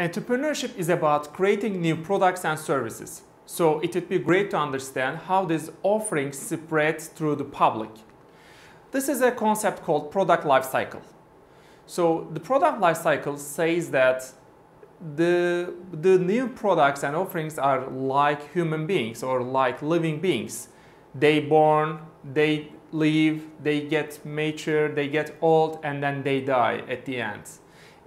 Entrepreneurship is about creating new products and services. So it would be great to understand how these offerings spread through the public. This is a concept called product life cycle. So the product life cycle says that the new products and offerings are like human beings or like living beings. They born, they live, they get mature, they get old, and then they die at the end.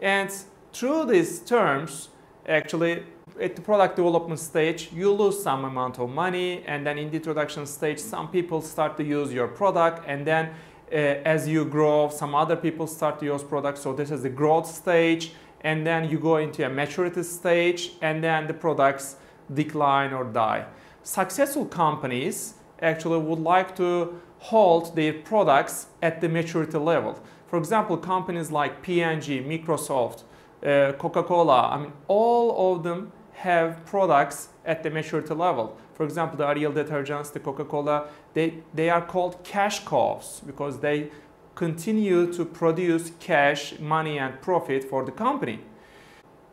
And through these terms, actually, at the product development stage, you lose some amount of money, and then in the introduction stage, some people start to use your product, and then as you grow, some other people start to use products. So this is the growth stage, and then you go into a maturity stage, and then the products decline or die. Successful companies actually would like to hold their products at the maturity level. For example, companies like P&G, Microsoft, Coca-Cola, I mean, all of them have products at the maturity level. For example, the Ariel detergents, the Coca-Cola, they are called cash cows because they continue to produce cash, money, and profit for the company.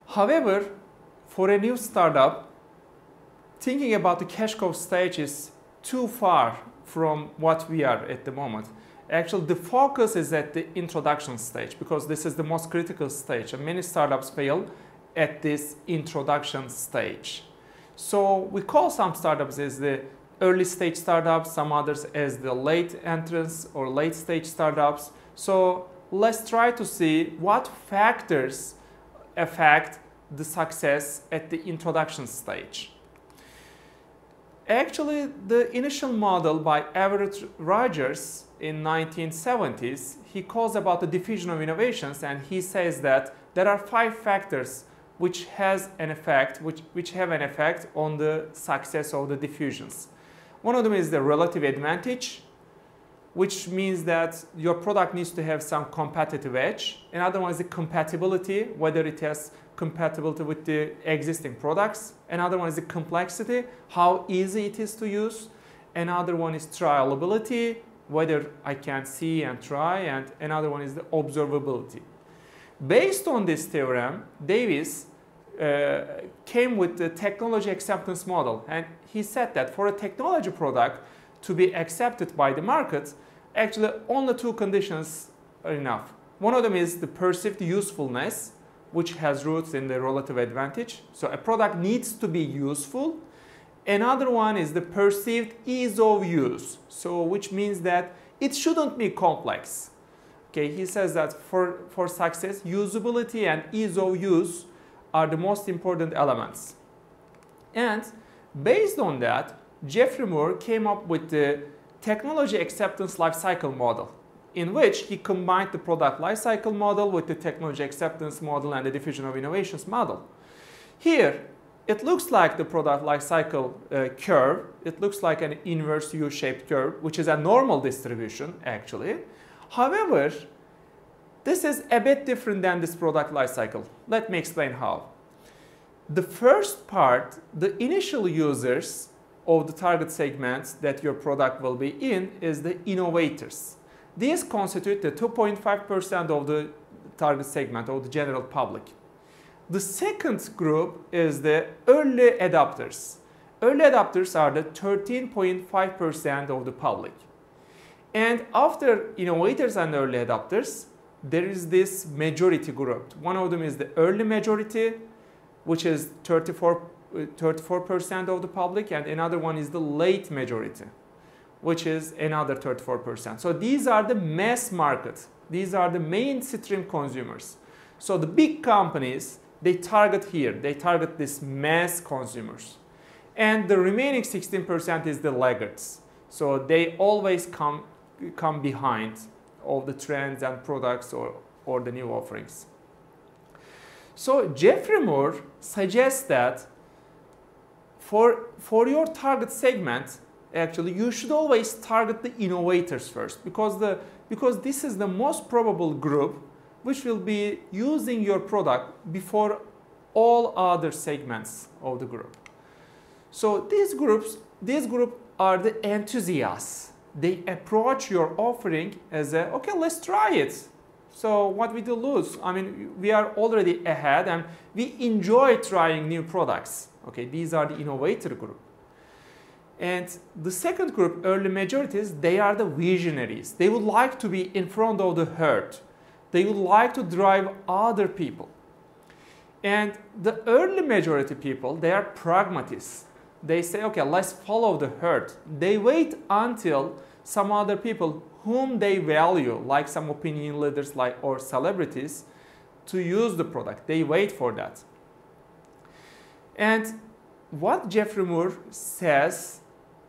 However, for a new startup, thinking about the cash cow stage is too far from what we are at the moment. Actually, the focus is at the introduction stage because this is the most critical stage, and many startups fail at this introduction stage. So we call some startups as the early stage startups, some others as the late entrance or late stage startups. So let's try to see what factors affect the success at the introduction stage. Actually, the initial model by Everett Rogers in 1970s, he calls about the diffusion of innovations, and he says that there are 5 factors which have an effect on the success of the diffusions. One of them is the relative advantage, which means that your product needs to have some competitive edge. Another one is the compatibility, whether it has compatibility with the existing products. Another one is the complexity, how easy it is to use. Another one is trialability, whether I can see and try. And another one is the observability. Based on this theorem, Davis came with the technology acceptance model. And he said that for a technology product to be accepted by the market, actually only 2 conditions are enough. One of them is the perceived usefulness, which has roots in the relative advantage. So a product needs to be useful. Another one is the perceived ease of use, so which means that it shouldn't be complex. Okay, he says that for success, usability and ease of use are the most important elements. And based on that, Jeffrey Moore came up with the technology acceptance lifecycle model, in which he combined the product lifecycle model with the technology acceptance model and the diffusion of innovations model. Here, it looks like the product lifecycle curve. It looks like an inverse U-shaped curve, which is a normal distribution, actually. However, this is a bit different than this product lifecycle. Let me explain how. The first part, the initial users of the target segments that your product will be in is the innovators. These constitute the 2.5% of the target segment of the general public. The second group is the early adopters. Early adopters are the 13.5% of the public. And after innovators and early adopters, there is this majority group. One of them is the early majority, which is 34% of the public, and another one is the late majority, which is another 34%. So these are the mass market. These are the mainstream consumers. So the big companies, they target here. They target this mass consumers. And the remaining 16% is the laggards. So they always come behind all the trends and products or the new offerings. So Jeffrey Moore suggests that for your target segment, actually, you should always target the innovators first because this is the most probable group which will be using your product before all other segments of the group. So these groups are the enthusiasts. They approach your offering as okay, let's try it. So what we do lose? I mean, we are already ahead and we enjoy trying new products. Okay, these are the innovator group. And the second group, early majorities, they are the visionaries. They would like to be in front of the herd. They would like to drive other people. And the early majority people, they are pragmatists. They say, okay, let's follow the herd. They wait until some other people whom they value, like some opinion leaders or celebrities, to use the product. They wait for that. And what Geoffrey Moore says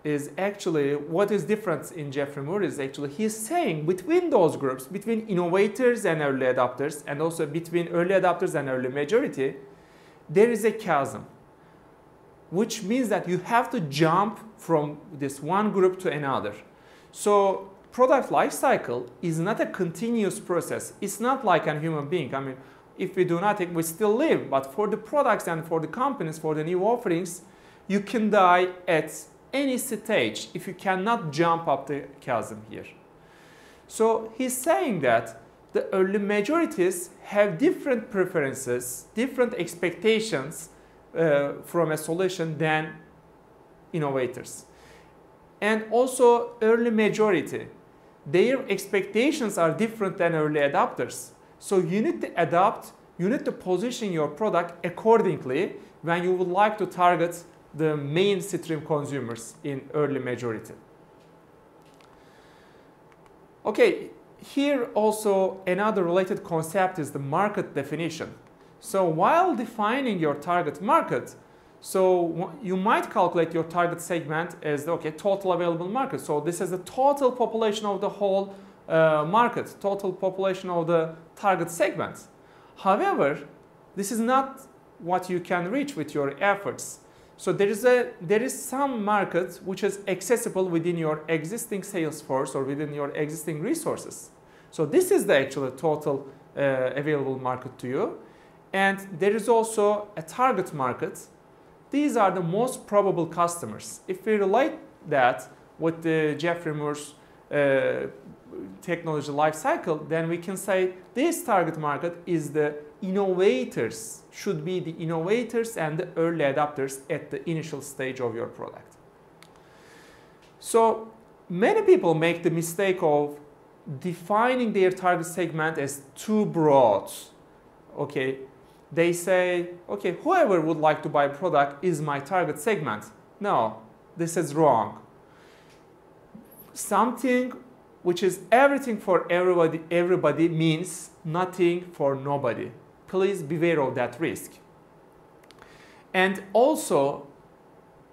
is actually, what is different in Geoffrey Moore is actually, he's saying between those groups, between innovators and early adopters, and also between early adopters and early majority, there is a chasm, which means that you have to jump from this one group to another. So product life cycle is not a continuous process. It's not like a human being. I mean, if we do nothing, we still live. But for the products and for the companies, for the new offerings, you can die at any stage if you cannot jump up the chasm here. So he's saying that the early majorities have different preferences, different expectations from a solution than innovators. And also early majority, their expectations are different than early adopters. So you need to adapt, you need to position your product accordingly when you would like to target the mainstream consumers in early majority. Okay, here also another related concept is the market definition. So while defining your target market, so you might calculate your target segment as the total available market. So this is the total population of the whole market, total population of the target segment. However, this is not what you can reach with your efforts. So there is some market which is accessible within your existing sales force or within your existing resources. So this is the actual total available market to you. And there is also a target market. These are the most probable customers. If we relate that with the Geoffrey Moore's technology life cycle, then we can say this target market is the innovators, should be the innovators and the early adopters at the initial stage of your product. So many people make the mistake of defining their target segment as too broad. Okay, they say, okay, whoever would like to buy a product is my target segment. No, this is wrong. Something which is everything for everybody means nothing for nobody. Please beware of that risk. And also,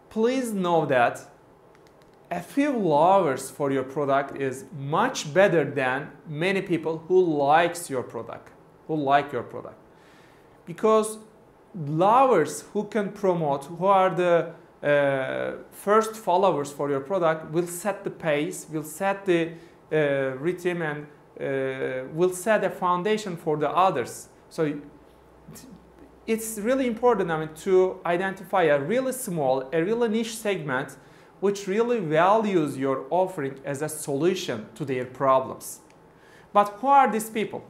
please know that a few lovers for your product is much better than many people who like your product. Because lovers who can promote, who are the first followers for your product, will set the pace, will set the rhythm, and will set a foundation for the others. So it's really important, to identify a really small, a really niche segment which really values your offering as a solution to their problems. But who are these people?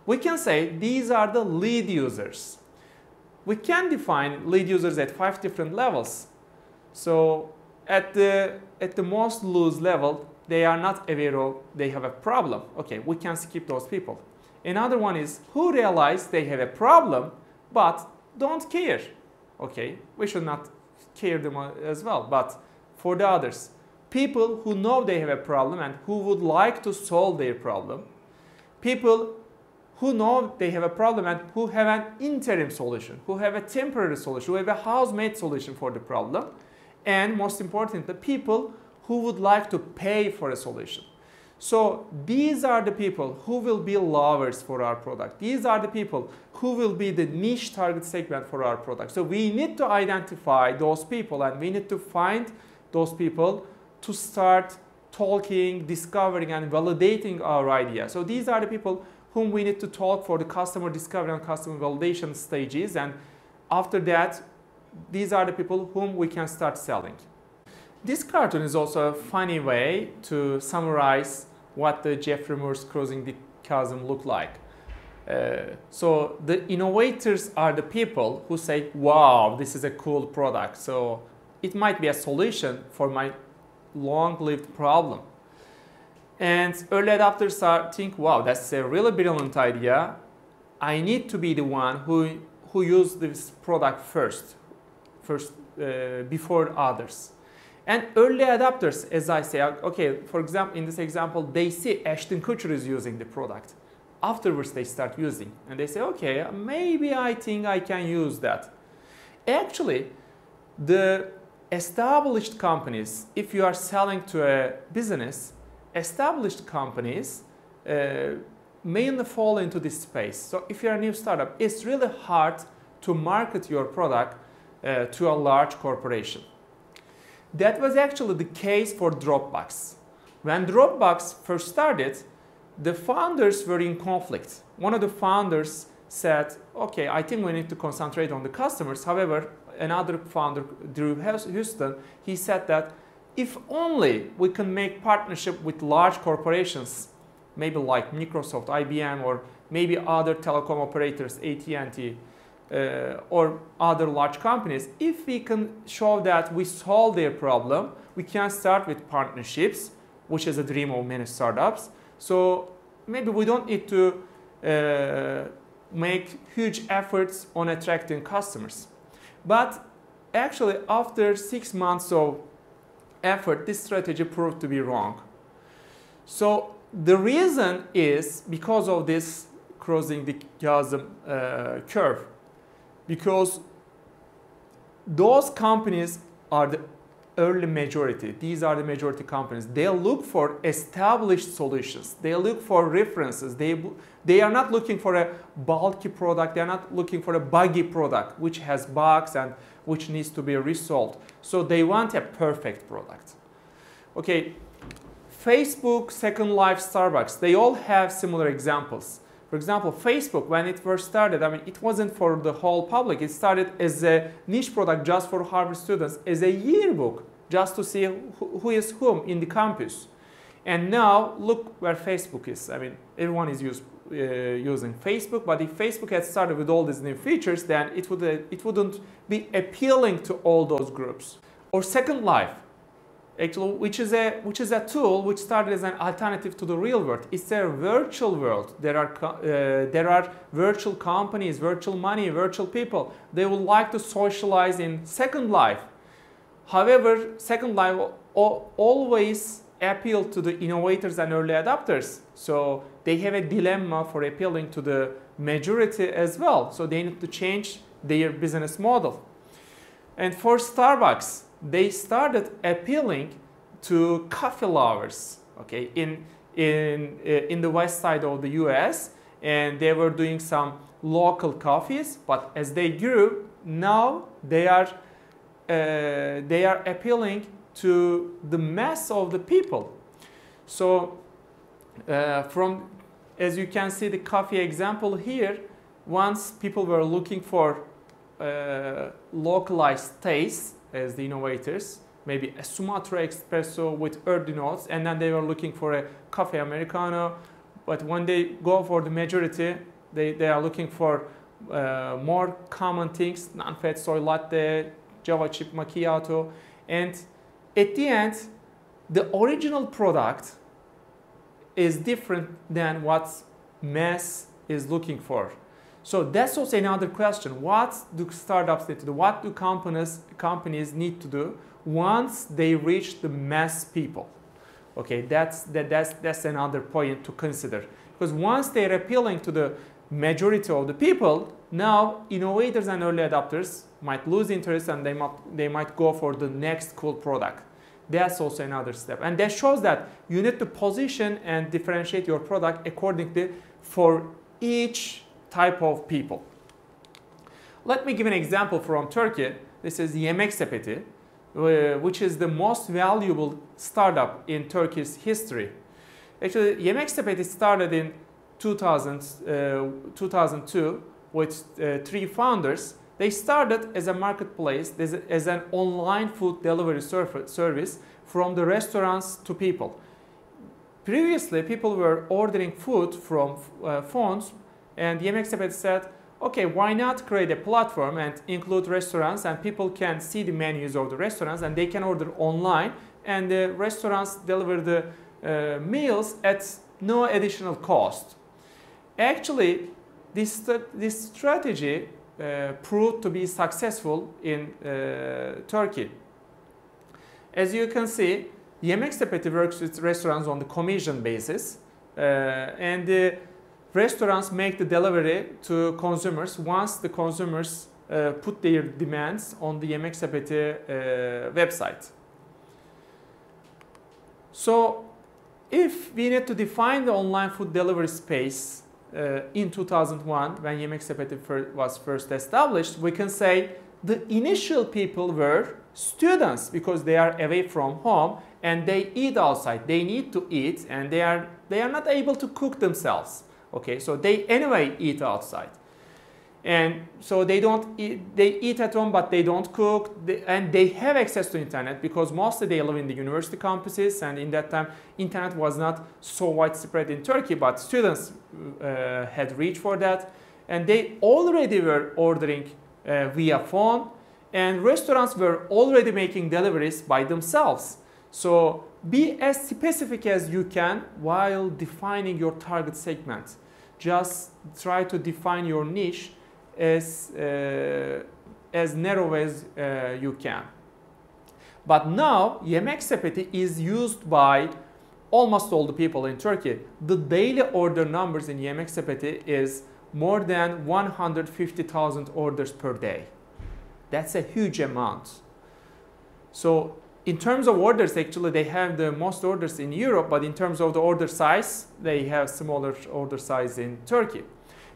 We can say these are the lead users. We can define lead users at 5 different levels. So at the most loose level, they are not aware of they have a problem. Okay, we can skip those people. Another one is who realize they have a problem but don't care. Okay, we should not care them as well. But for the others, people who know they have a problem and who would like to solve their problem. People who know they have a problem and who have an interim solution, who have a temporary solution, who have a house-made solution for the problem. And most importantly, people who would like to pay for a solution. So these are the people who will be lovers for our product. These are the people who will be the niche target segment for our product. So we need to identify those people and we need to find those people to start talking, discovering, and validating our idea. So these are the people whom we need to talk for the customer discovery and customer validation stages. And after that, these are the people whom we can start selling. This cartoon is also a funny way to summarize what the Geoffrey Moore's closing chasm look like? So the innovators are the people who say, wow, this is a cool product. So it might be a solution for my long-lived problem. And early adopters think, wow, that's a really brilliant idea. I need to be the one who use this product first before others. And early adopters, as I say, okay, for example, in this example, they see Ashton Kutcher is using the product. Afterwards, they start using, and they say, okay, maybe I think I can use that. Actually, the established companies, if you are selling to a business, established companies mainly fall into this space. So if you're a new startup, it's really hard to market your product to a large corporation. That was actually the case for Dropbox. When Dropbox first started, the founders were in conflict. One of the founders said, okay, I think we need to concentrate on the customers. However, another founder, Drew Houston, he said that if only we can make partnership with large corporations, maybe like Microsoft, IBM, or maybe other telecom operators, AT&T, or other large companies, if we can show that we solve their problem, we can start with partnerships, which is a dream of many startups. So maybe we don't need to make huge efforts on attracting customers. But actually, after 6 months of effort, this strategy proved to be wrong. So the reason is because of this crossing the chasm curve. Because those companies are the early majority. These are the majority companies. They look for established solutions. They look for references. They are not looking for a bulky product. They are not looking for a buggy product which has bugs and which needs to be resolved. So they want a perfect product. Okay, Facebook, Second Life, Starbucks, they all have similar examples. For example, Facebook, when it first started, I mean, it wasn't for the whole public. It started as a niche product just for Harvard students, as a yearbook, just to see who is whom in the campus. And now, look where Facebook is. I mean, everyone is using Facebook, but if Facebook had started with all these new features, then it wouldn't be appealing to all those groups. Or Second Life, actually, which is a tool which started as an alternative to the real world. It's a virtual world. There are virtual companies, virtual money, virtual people. They would like to socialize in Second Life. However, Second Life always appeal to the innovators and early adopters. So they have a dilemma for appealing to the majority as well. So they need to change their business model. And for Starbucks, they started appealing to coffee lovers, okay, in the west side of the US, and they were doing some local coffees. But as they grew, now they are appealing to the mass of the people. So as you can see the coffee example here, once people were looking for localized tastes as the innovators, maybe a Sumatra espresso with earthy notes, and then they were looking for a coffee Americano. But when they go for the majority, they are looking for more common things, non-fat soy latte, Java chip macchiato. And at the end, the original product is different than what mass is looking for. So that's also another question. What do startups need to do? What do companies need to do once they reach the mass people? Okay, that's another point to consider. Because once they're appealing to the majority of the people, now innovators and early adopters might lose interest and they might go for the next cool product. That's also another step. And that shows that you need to position and differentiate your product accordingly for each type of people. Let me give an example from Turkey. This is Yemek Sepeti, which is the most valuable startup in Turkey's history. Actually, Yemek Sepeti started in 2002 with 3 founders. They started as a marketplace, as an online food delivery service from the restaurants to people. previously people were ordering food from phones, and Yemek Sepeti said, okay, why not create a platform and include restaurants, and people can see the menus of the restaurants and they can order online, and the restaurants deliver the meals at no additional cost. Actually, this strategy proved to be successful in Turkey. As you can see, Yemek Sepeti works with restaurants on the commission basis, and the restaurants make the delivery to consumers once the consumers put their demands on the Yemek Sepeti website. So, if we need to define the online food delivery space in 2001, when Yemek Sepeti was first established, we can say the initial people were students, because they are away from home and they eat outside. They need to eat, and they are not able to cook themselves. Okay, so they anyway eat outside, and so they eat at home, but they don't cook, and they have access to internet because mostly they live in the university campuses, and in that time internet was not so widespread in Turkey, but students had reached for that, and they already were ordering via phone, and restaurants were already making deliveries by themselves. So be as specific as you can while defining your target segment. Just try to define your niche as narrow as you can. But now Yemek Sepeti is used by almost all the people in Turkey. The daily order numbers in Yemek Sepeti is more than 150,000 orders per day. That's a huge amount. So in terms of orders, actually they have the most orders in Europe, but in terms of the order size, they have smaller order size in Turkey.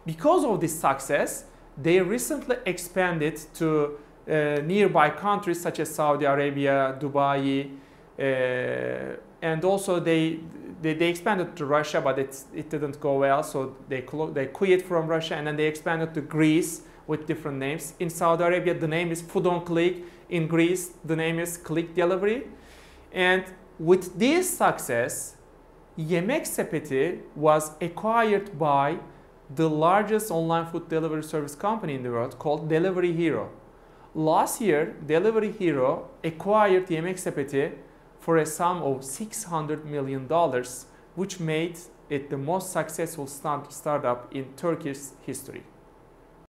Because of this success, they recently expanded to nearby countries such as Saudi Arabia, Dubai, and also they expanded to Russia, but it didn't go well, so they quit from Russia, and then they expanded to Greece with different names. In Saudi Arabia, the name is Food on Click. In Greece, the name is Click Delivery. And with this success, Yemek Sepeti was acquired by the largest online food delivery service company in the world called Delivery Hero. Last year, Delivery Hero acquired Yemek Sepeti for a sum of $600 million, which made it the most successful startup in Turkey's history.